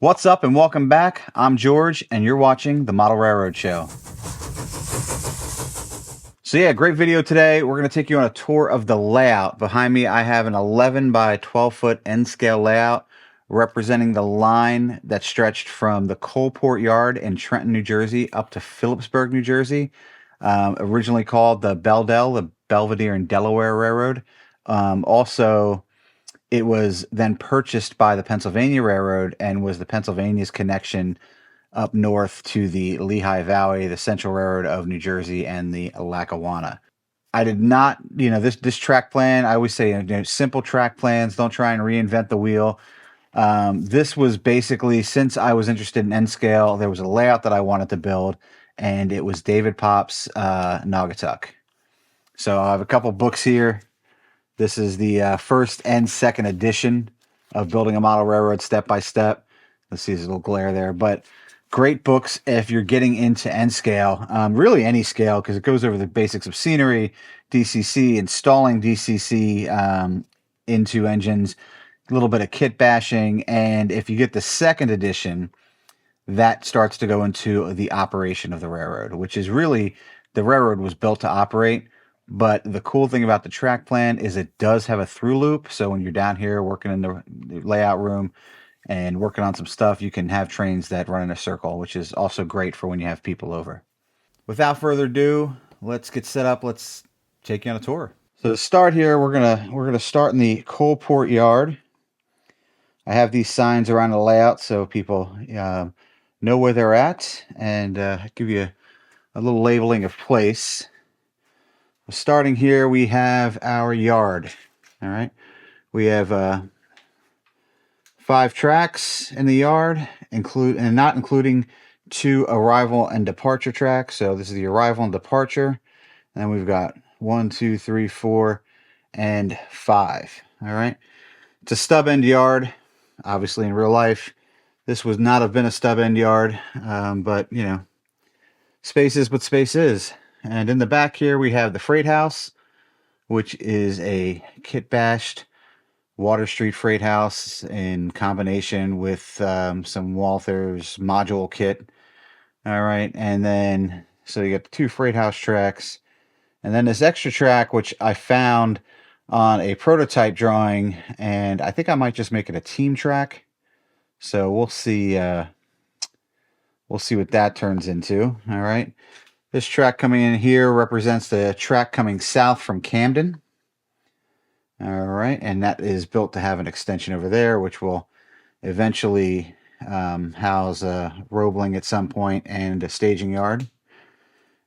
What's up and welcome back. I'm George and you're watching the Model Railroad Show. So yeah, great video today. We're going to take you on a tour of the layout. Behind me I have an 11 by 12 foot N scale layout representing the line that stretched from the Coalport Yard in Trenton, New Jersey up to Phillipsburg, New Jersey. Originally called the Bel-Del, the Belvidere Delaware Railroad. Also, it was then purchased by the Pennsylvania Railroad and was the Pennsylvania's connection up north to the Lehigh Valley, the Central Railroad of New Jersey, and the Lackawanna. I did not, this track plan, I always say, simple track plans, don't try and reinvent the wheel. This was basically, since I was interested in N scale, there was a layout that I wanted to build, and it was David Popp's Naugatuck. So I have a couple books here. This is the first and second edition of Building a Model Railroad Step by Step. Let's see, there's a little glare there, but great books if you're getting into N scale, really any scale, because it goes over the basics of scenery, DCC, installing DCC into engines, a little bit of kit bashing, and if you get the second edition, that starts to go into the operation of the railroad, which is really, the railroad was built to operate. But the cool thing about the track plan is it does have a through loop. So when you're down here working in the layout room and working on some stuff, you can have trains that run in a circle, which is also great for when you have people over. Without further ado, let's get set up. Let's take you on a tour. So to start here, we're gonna start in the Coalport Yard. I have these signs around the layout so people know where they're at and give you a little labeling of place. Starting here, we have our yard. All right, we have 5 tracks in the yard, not including 2 arrival and departure tracks. So this is the arrival and departure, and then we've got 1, 2, 3, 4, and 5. All right, it's a stub end yard. Obviously, in real life, this would not have been a stub end yard, but space is what space is. And in the back here, we have the freight house, which is a kit bashed Water Street freight house in combination with some Walther's module kit. All right, and then so you got the 2 freight house tracks, and then this extra track, which I found on a prototype drawing, and I think I might just make it a team track. So we'll see. We'll see what that turns into. All right. This track coming in here represents the track coming south from Camden. All right, and that is built to have an extension over there, which will eventually house a Roebling at some point and a staging yard.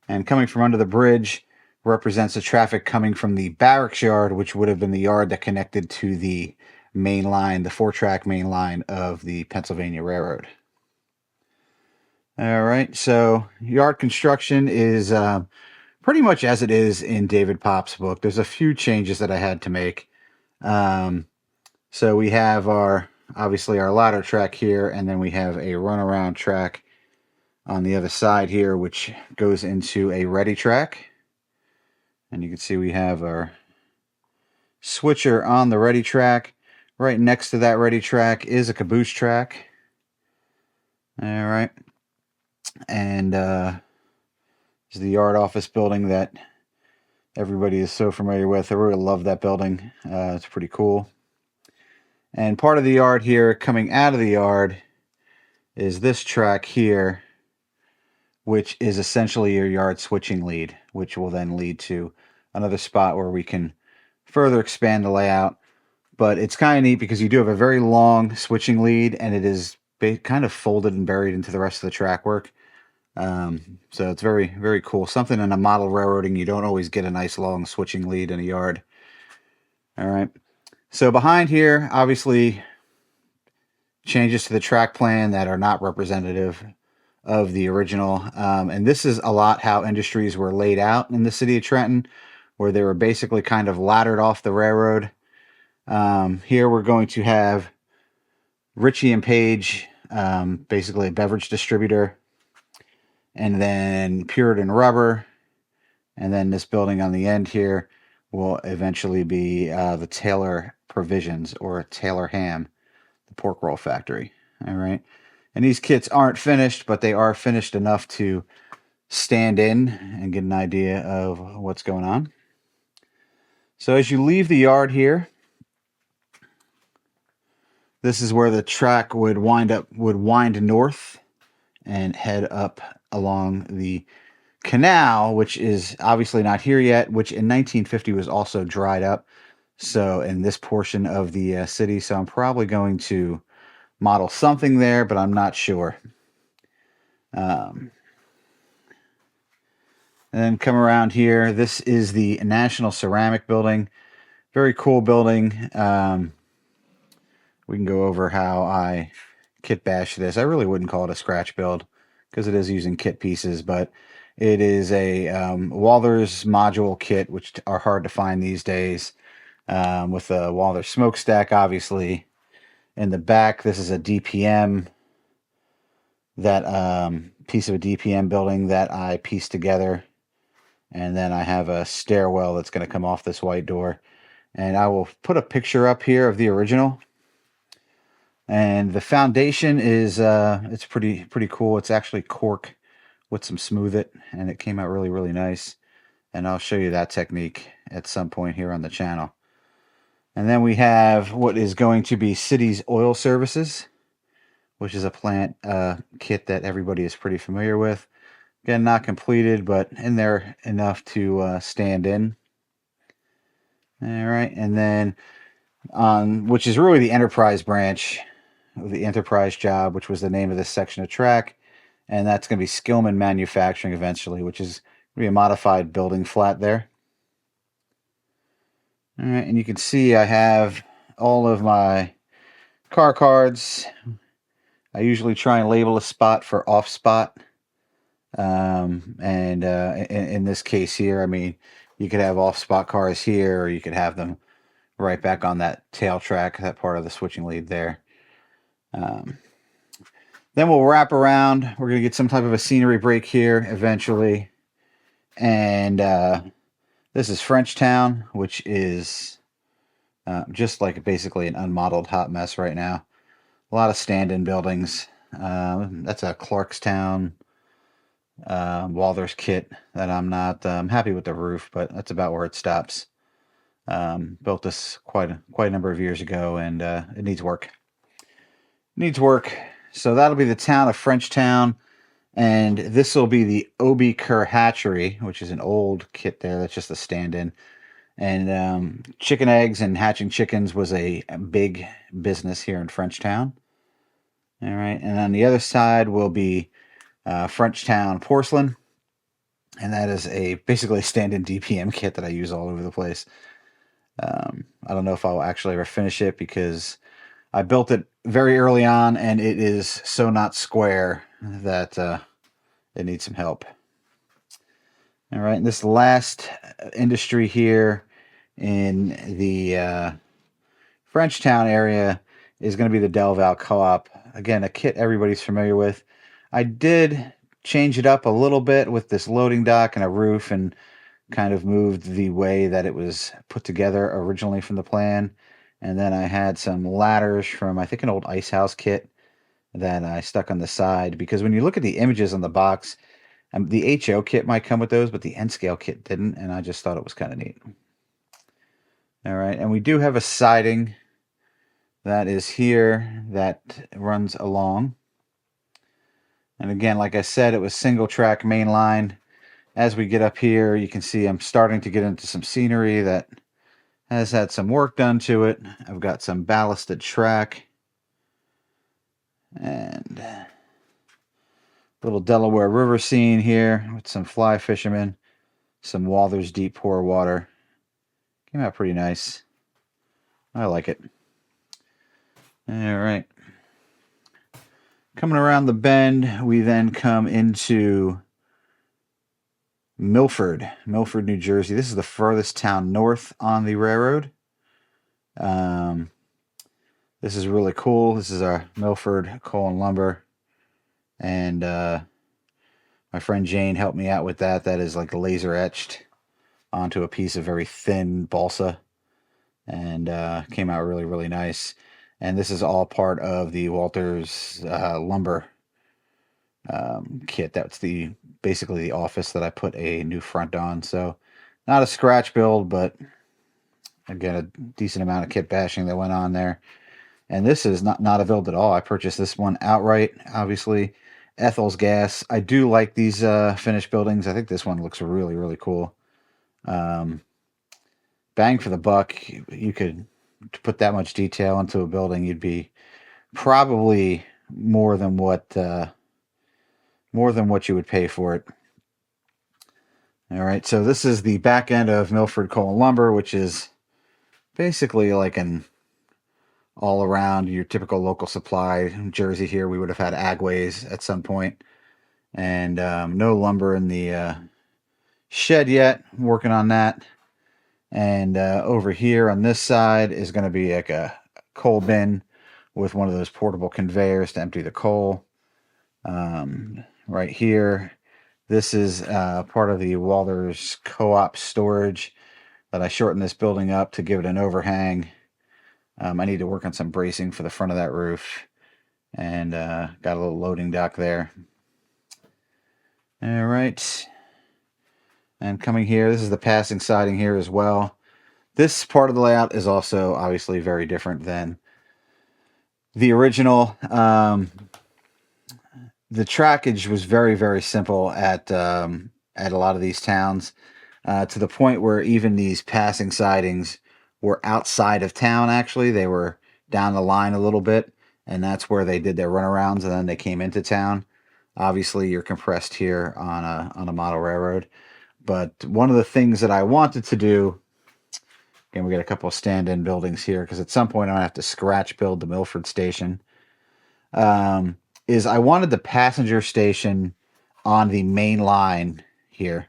And coming from under the bridge represents the traffic coming from the barracks yard, which would have been the yard that connected to the main line, the 4-track main line of the Pennsylvania Railroad. All right, so yard construction is pretty much as it is in David Popp's book. There's a few changes that I had to make. So we have obviously our ladder track here, and then we have a runaround track on the other side here, which goes into a ready track. And you can see we have our switcher on the ready track. Right next to that ready track is a caboose track. All right. And this is the yard office building that everybody is so familiar with. I really love that building. It's pretty cool. And part of the yard here, coming out of the yard, is this track here, which is essentially your yard switching lead, which will then lead to another spot where we can further expand the layout. But it's kind of neat because you do have a very long switching lead, and it is kind of folded and buried into the rest of the track work. So it's very, very cool. Something in a model railroading, you don't always get a nice long switching lead in a yard. All right. So behind here, obviously, changes to the track plan that are not representative of the original. And this is a lot how industries were laid out in the city of Trenton, where they were basically kind of laddered off the railroad. Here we're going to have Ritchie and Page, basically a beverage distributor, and then Puritan Rubber, and then this building on the end here will eventually be the Taylor Provisions or Taylor Ham, the pork roll factory. All right. And these kits aren't finished, but they are finished enough to stand in and get an idea of what's going on. So as you leave the yard here, this is where the track would wind north and head up along the canal, which is obviously not here yet, which in 1950 was also dried up. So in this portion of the city, so I'm probably going to model something there, but I'm not sure. And then come around here. This is the National Ceramic Building. Very cool building. We can go over how I kit bash this. I really wouldn't call it a scratch build because it is using kit pieces, but it is a Walthers module kit, which are hard to find these days, with a Walthers smokestack, obviously. In the back, this is a DPM, that piece of a DPM building that I pieced together. And then I have a stairwell that's going to come off this white door. And I will put a picture up here of the original. And the foundation is it's pretty cool. It's actually cork with some Smooth It, and it came out really, really nice. And I'll show you that technique at some point here on the channel. And then we have what is going to be City's Oil Services, which is a plant kit that everybody is pretty familiar with. Again, not completed, but in there enough to stand in. All right, and then on, which is really the Enterprise branch, the Enterprise job, which was the name of this section of track, and that's going to be Skillman Manufacturing eventually, which is going to be a modified building flat there. All right, and you can see I have all of my car cards. I usually try and label a spot for off spot. In this case here, I mean, you could have off spot cars here, or you could have them right back on that tail track, that part of the switching lead there. Then we'll wrap around. We're going to get some type of a scenery break here eventually. And this is Frenchtown, which is just like basically an unmodeled hot mess right now. A lot of stand-in buildings. That's a Clarkstown Walthers kit that I'm not happy with the roof, but that's about where it stops. Built this quite a number of years ago, and it needs work. So that'll be the town of Frenchtown, and this will be the Obie Kerr Hatchery, which is an old kit there. That's just a stand-in. And chicken eggs and hatching chickens was a big business here in Frenchtown. All right, and on the other side will be Frenchtown Porcelain, and that is basically a stand-in DPM kit that I use all over the place. I don't know if I'll actually ever finish it because I built it very early on, and it is so not square that it needs some help. All right, and this last industry here in the Frenchtown area is going to be the Del Val Co-op. Again, a kit everybody's familiar with. I did change it up a little bit with this loading dock and a roof, and kind of moved the way that it was put together originally from the plan. And then I had some ladders from, I think, an old ice house kit that I stuck on the side, because when you look at the images on the box, the HO kit might come with those, but the N-scale kit didn't, and I just thought it was kind of neat. All right, and we do have a siding that is here that runs along. And again, like I said, it was single track main line. As we get up here, you can see I'm starting to get into some scenery that has had some work done to it. I've got some ballasted track and little Delaware River scene here with some fly fishermen, some Walthers deep pour water. Came out pretty nice. I like it. All right. Coming around the bend, we then come into Milford, New Jersey. This is the furthest town north on the railroad. This is really cool. This is our Milford Coal and Lumber. And my friend Jane helped me out with that. That is like laser etched onto a piece of very thin balsa. And came out really, really nice. And this is all part of the Walters lumber kit. That's basically the office that I put a new front on. So not a scratch build, but again, a decent amount of kit bashing that went on there. And this is not a build at all. I purchased this one outright, obviously. Ethel's gas. I do like these finished buildings. I think this one looks really, really cool. Bang for the buck. You could put that much detail into a building, you'd be probably more than what you would pay for it. All right, so this is the back end of Milford Coal and Lumber, which is basically like an all around your typical local supply. In Jersey here, we would have had Agways at some point, and no lumber in the shed yet. I'm working on that. And over here on this side is going to be like a coal bin with one of those portable conveyors to empty the coal. Right here, this is part of the Walters co-op storage that I shortened this building up to give it an overhang. I need to work on some bracing for the front of that roof, and got a little loading dock there. All right. And coming here, this is the passing siding here as well. This part of the layout is also obviously very different than the original. The trackage was very, very simple at a lot of these towns, to the point where even these passing sidings were outside of town. Actually, they were down the line a little bit, and that's where they did their runarounds, and then they came into town. Obviously, you're compressed here on a model railroad. But one of the things that I wanted to do, again, we got a couple of stand-in buildings here because at some point I'm going to have to scratch build the Milford station, is I wanted the passenger station on the main line here.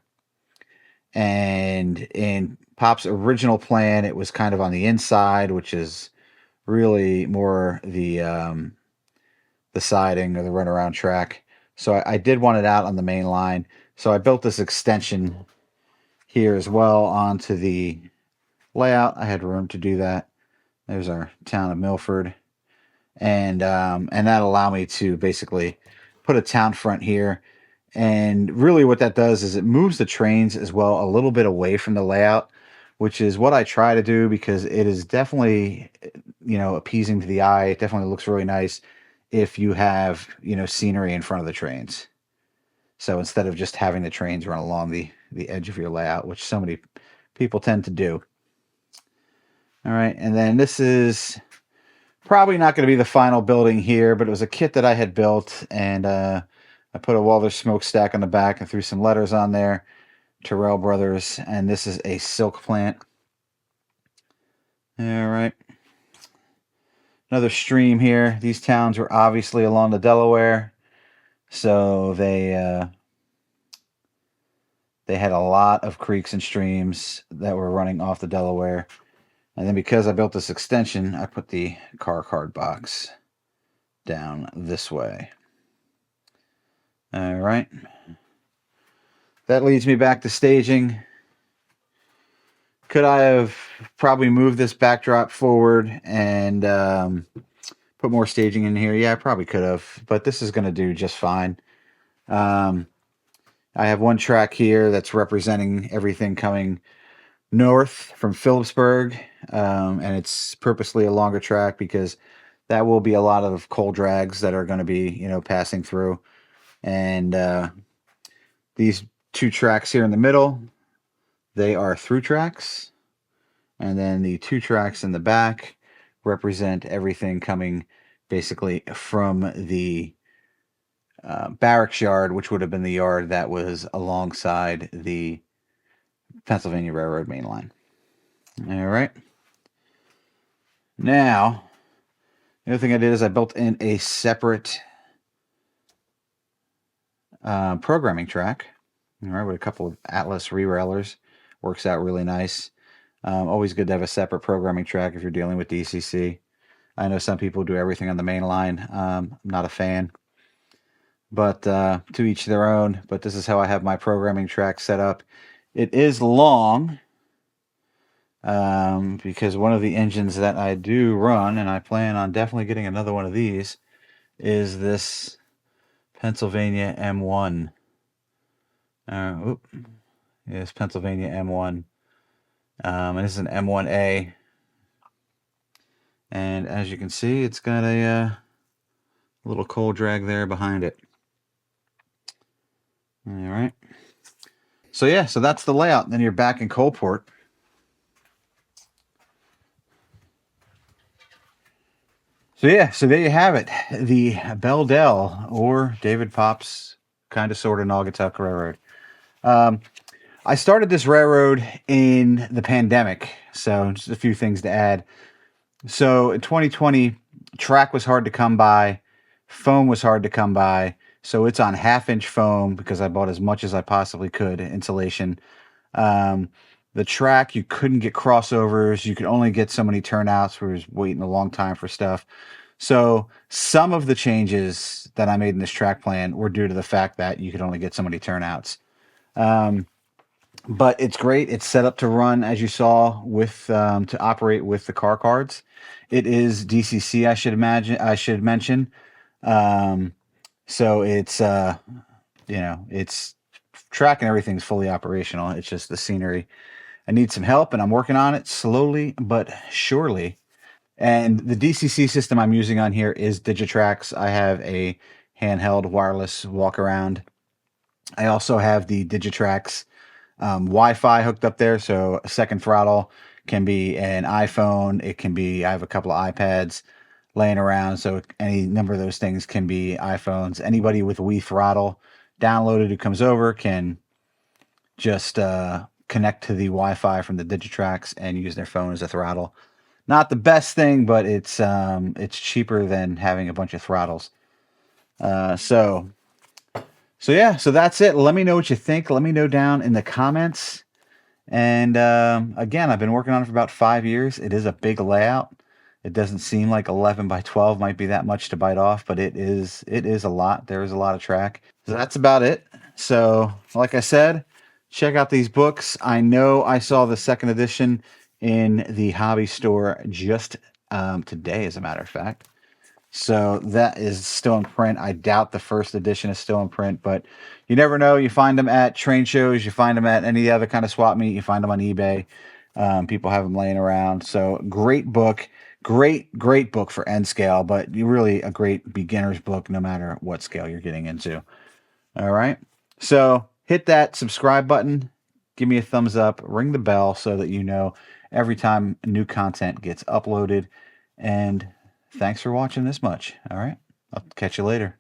And in Popp's original plan, it was kind of on the inside, which is really more the siding or the runaround track. So I did want it out on the main line. So I built this extension here as well onto the layout. I had room to do that. There's our town of Milford. And that allowed me to basically put a town front here. And really what that does is it moves the trains as well a little bit away from the layout, which is what I try to do because it is definitely, appeasing to the eye. It definitely looks really nice if you have, scenery in front of the trains. So instead of just having the trains run along the edge of your layout, which so many people tend to do. All right, and then this is probably not going to be the final building here, but it was a kit that I had built, and I put a Walters smokestack on the back and threw some letters on there, Terrell Brothers, and this is a silk plant. All right. Another stream here. These towns were obviously along the Delaware, so they had a lot of creeks and streams that were running off the Delaware. And then because I built this extension, I put the car card box down this way. All right. That leads me back to staging. Could I have probably moved this backdrop forward and put more staging in here? Yeah, I probably could have, but this is going to do just fine. I have one track here that's representing everything coming north from Phillipsburg, and it's purposely a longer track because that will be a lot of coal drags that are going to be, passing through. And these two tracks here in the middle, they are through tracks. And then the two tracks in the back represent everything coming basically from the barracks yard, which would have been the yard that was alongside the Pennsylvania Railroad main line. All right. Now, the other thing I did is I built in a separate programming track. All right, with a couple of Atlas re-railers. Works out really nice. Always good to have a separate programming track if you're dealing with DCC. I know some people do everything on the main line. I'm not a fan. But to each their own. But this is how I have my programming track set up. It is long. because one of the engines that I do run, and I plan on definitely getting another one of these, is this Pennsylvania M1. Yes, Pennsylvania M1. And this is an M1A. And as you can see, it's got a little coal drag there behind it. All right. So yeah, so that's the layout. Then you're back in Coalport. So yeah, so there you have it. The Bel-Del, or David Popp's kind of sort of Naugatuck Railroad. I started this railroad in the pandemic, so just a few things to add. So in 2020, track was hard to come by, foam was hard to come by, so it's on 1/2-inch foam because I bought as much as I possibly could, insulation. The track, you couldn't get crossovers, you could only get so many turnouts. We was waiting a long time for stuff. So some of the changes that I made in this track plan were due to the fact that you could only get so many turnouts. But it's great. It's set up to run, as you saw, with to operate with the car cards. It is DCC, I should mention. So it's it's track and everything's fully operational. It's just the scenery. I need some help, and I'm working on it slowly but surely. And the DCC system I'm using on here is Digitrax. I have a handheld wireless walk around. I also have the Digitrax Wi-Fi hooked up there, so a second throttle can be an iPhone. It can be, I have a couple of iPads laying around, so any number of those things can be iPhones. Anybody with Wii throttle downloaded who comes over can just connect to the Wi-Fi from the Digitrax and use their phone as a throttle. Not the best thing, but it's cheaper than having a bunch of throttles. So yeah, so that's it. Let me know what you think. Let me know down in the comments. And again, I've been working on it for about 5 years. It is a big layout. It doesn't seem like 11 by 12 might be that much to bite off, but it is a lot. There is a lot of track. So that's about it. So like I said, check out these books. I know I saw the second edition in the hobby store just today, as a matter of fact. So that is still in print. I doubt the first edition is still in print, but you never know. You find them at train shows. You find them at any other kind of swap meet. You find them on eBay. People have them laying around. So great book. Great book for end scale, but really a great beginner's book no matter what scale you're getting into. All right. So hit that subscribe button. Give me a thumbs up. Ring the bell so that you know every time new content gets uploaded. And thanks for watching this much. All right. I'll catch you later.